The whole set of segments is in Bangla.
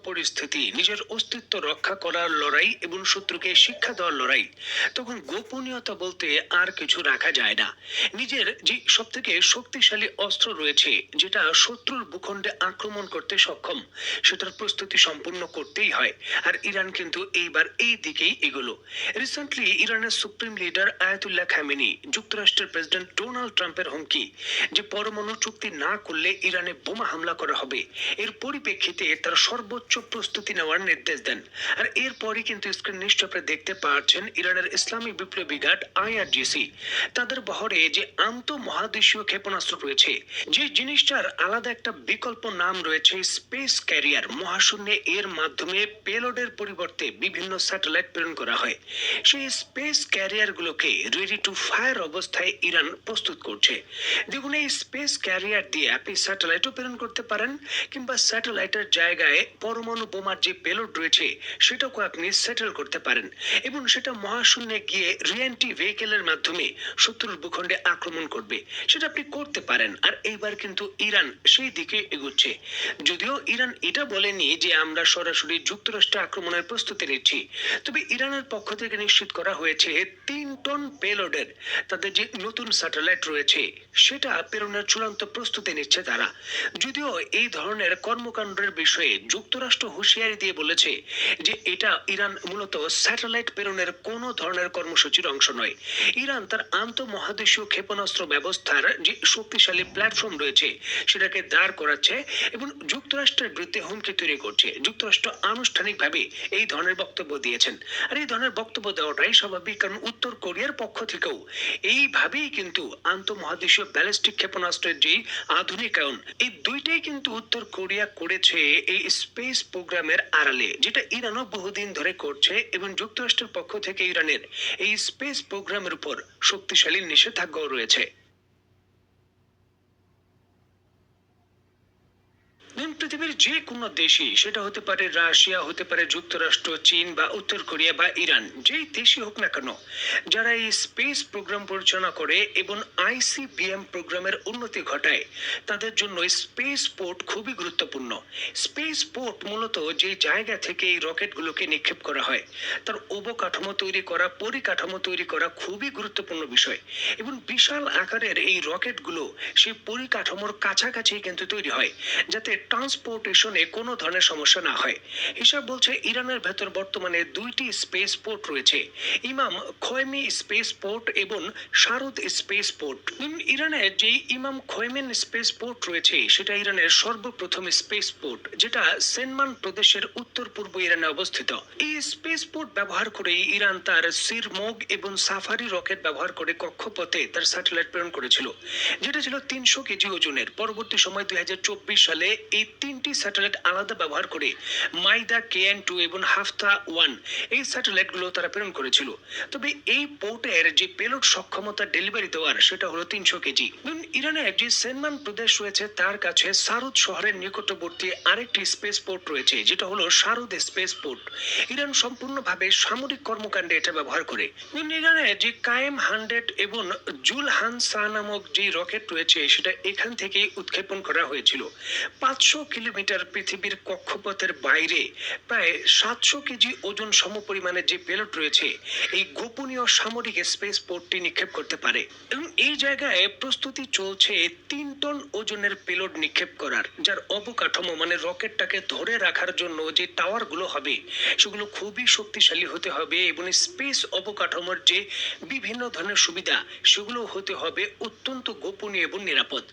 পরিস্থিতি, নিজের অস্তিত্ব রক্ষা করার লড়াই এবং শত্রুকে শিক্ষা দেওয়ার লড়াই, তখন গোপনীয়তা বলতে আর কিছু রাখা যায় না। নিজের যে সব থেকে শক্তিশালী অস্ত্র রয়েছে, যেটা শত্রুর ভূখণ্ডে আক্রমণ করতে সক্ষম, সেটার প্রস্তুতি সম্পূর্ণ করতেই হয়। আর ইরান কিন্তু এইবার এই দিকেই এগোলো। রিসেন্টলি ইরানের সুপ্রিম লিডার আয়াতুল্লাহ খামেনি যুক্তরাষ্ট্রের প্রেসিডেন্ট ডোনাল্ড ট্রাম্পের হুমকি যে পরমাণু চুক্তি না করলে ইরানে বোমা হামলা করা হবে, এর পরিপ্রেক্ষিতে তার সর্বোচ্চ প্রস্তুতি নেওয়ার নির্দেশ দেন। আর এরপরই কিন্তু স্ক্রিন নিশ্চয়ই দেখতে পাচ্ছেন ইরানের ইসলামী বিপ্লবী গার্ড আইআরজিসি, তাদের বহরে যে আন্তঃমহাদেশীয় ক্ষেপণাস্ত্র রয়েছে, যে জিনিসটার আলাদা একটা বিকল্প নাম রয়েছে স্পেস ক্যারিয়ার, মহাশূন্যে এর মাধ্যমে পেলোডের পরিবর্তে বিভিন্ন স্যাটেলাইট প্রেরণ করা হয়। সেই স্পেস ক্যারিয়ার গুলোকে রেডি টু ফায়ার অবস্থায় ইরান প্রস্তুত করছে। দেখুন, এই স্পেস ক্যারিয়ার দিয়ে আপনি স্যাটেলাইটও প্রেরণ করতে পারেন, কিংবা স্যাটেলাইটের জায়গায় পরমাণু বোমার যে পেলোড রয়েছে সেটাকে আপনি সেটেল করতে পারেন, এবং সেটা মহাশূন্যে গিয়ে রিএন্ট্রি ভেহিকেলের মাধ্যমে শত্রুর ভূখণ্ডে আক্রমণ করবে। সেটা আপনি করতে পারেন। আর এইবার কিন্তু ইরান সেই দিকে এগোচ্ছে। যদিও ইরান এটা বলেনি যে আমরা সরাসরি যুক্তরাষ্ট্রে আক্রমণের প্রস্তুতি নিচ্ছি, তবে ইরানের পক্ষ থেকে নিশ্চিত করা হয়েছে 3 টন পেলোডের তাদের যে নতুন স্যাটেলাইট রয়েছে সেটা প্রেরণের চূড়ান্ত প্রস্তুতি নিচ্ছে তারা। যদিও এই ধরনের কর্মকাণ্ডের বিষয়ে যুক্তরাষ্ট্র হুঁশিয়ারি দিয়ে বলেছে যে এটা ইরান মূলত স্যাটেলাইট প্রেরণের কোনো ধরনের কর্মসূচির অংশ নয়। ইরান তার আন্তঃমহাদেশীয় ক্ষেপণাস্ত্র ব্যবস্থার যে শক্তিশালী প্ল্যাটফর্ম রয়েছে সেটাকে দাঁড় করাচ্ছে এবং যুক্তরাষ্ট্রের বিরুদ্ধে হুমকি তৈরি করছে। যুক্তরাষ্ট্র আনুষ্ঠানিকভাবে এই ধরনের বক্তব্য দিয়েছেন। আর এই ধরনের বক্তব্য দেওয়াটাই স্বাভাবিক, কারণ উত্তর কোরিয়ার পক্ষ থেকেও এইভাবেই কিন্তু আন্তঃমহাদেশীয় ব্যালিস্টিক ক্ষেপণাস্ত্রের যে আধুনিকায়ন, এই দুইটাই কিন্তু উত্তর কোরিয়া করেছে এই স্পেস প্রোগ্রামের আড়ালে, যেটা ইরানও বহুদিন ধরে করছে, এবং যুক্তরাষ্ট্রের পক্ষ থেকে ইরানের এই স্পেস প্রোগ্রামের উপর শক্তিশালী নিষেধাজ্ঞাও রয়েছে। পৃথিবীর যে কোনো দেশই, সেটা হতে পারে রাশিয়া, হতে পারে যুক্তরাষ্ট্র, চীন বা উত্তর কোরিয়া বা ইরান, যেই দেশই হোক না কেন, যারা এই স্পেস প্রোগ্রাম পরিচালনা করে এবং আইসিবিএম প্রোগ্রামের উন্নতি ঘটায়, তাদের জন্য স্পেস পোর্ট খুবই গুরুত্বপূর্ণ। স্পেস পোর্ট মূলত যে জায়গা থেকে এই রকেটগুলোকে নিক্ষেপ করা হয়, তার অবকাঠামো তৈরি করা, পরিকাঠামো তৈরি করা খুবই গুরুত্বপূর্ণ বিষয়। এবং বিশাল আকারের এই রকেটগুলো সেই পরিকাঠামোর কাছাকাছি কিন্তু তৈরি হয়, যাতে ট্রান্সপোর্টেশনে কোনো ধরনের সমস্যা না হয়। হিসাব বলছে ইরানের ভেতর বর্তমানে 2টি স্পেস পোর্ট রয়েছে, ইমাম খোয়েমি স্পেস পোর্ট এবং শারুদ স্পেস পোর্ট। ইরানের যে ইমাম খোয়েমেন স্পেস পোর্ট রয়েছে সেটা ইরানের সর্বপ্রথম স্পেস পোর্ট, যেটা সেনমান প্রদেশের উত্তর পূর্ব ইরানে অবস্থিত। এই স্পেস পোর্ট ব্যবহার করে ইরান তার সিরমোগ এবং সাফারি রকেট ব্যবহার করে কক্ষপথে তার স্যাটেলাইট প্রেরণ করেছিল, যেটা ছিল 300 কেজি ওজনের। পরবর্তী সময় 2024 সালে এই 3টি স্যাটেলাইট আলাদা ব্যবহার করে মাইদা KN-2 এবং হাফতা-1 এই স্যাটেলাইটগুলো তারা প্রেরণ করেছিল। তবে এই পোর্টের যে পেলোড সক্ষমতা ডেলিভারি দেওয়ার, সেটা হলো 300 কেজি। ইরানের যে সেনমান প্রদেশ রয়েছে তার কাছে সারুদ শহরের নিকটবর্তী আরেকটি স্পেস পোর্ট রয়েছে, যেটা হলো শারুদ স্পেস পোর্ট। ইরান সম্পূর্ণভাবে সামরিক কর্মকাণ্ডে এটা ব্যবহার করে। ইরানের যে কায়েম 100 এবং জুলহান সা নামক যে রকেট রয়েছে সেটা এখান থেকে উৎক্ষেপণ করা হয়েছিল। 500 কিলোমিটার পৃথিবীর কক্ষপথের বাইরে প্রায় 700 কেজি ওজন সমপরিমাণের যে পেলোড রয়েছে, এই গোপনীয় সামরিক স্পেস পোর্টটি নিক্ষেপ করতে পারে। এবং এই জায়গায় প্রস্তুতি চলছে 3 টন ওজনের পেলোড নিক্ষেপ করার, যার অবকাঠামো মানে রকেটটাকে ধরে রাখার জন্য যে টাওয়ারগুলো হবে সেগুলো খুবই শক্তিশালী হতে হবে, এবং স্পেস অবকাঠামোর যে বিভিন্ন ধরনের সুবিধা সেগুলো হতে হবে অত্যন্ত গোপনীয় এবং নিরাপদ।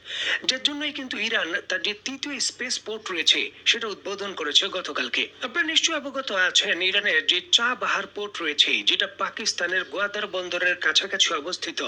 যার জন্যই কিন্তু ইরান তার যে 3য় স্পেস পোর্ট রয়েছে সেটা উদ্বোধন করেছে গতকালকে। আপনারা নিশ্চয়ই অবগত আছেন ইরানের যে চাবাহার পোর্ট রয়েছে, যেটা পাকিস্তানের গোয়াদার বন্দরের কাছাকাছি অবস্থিত।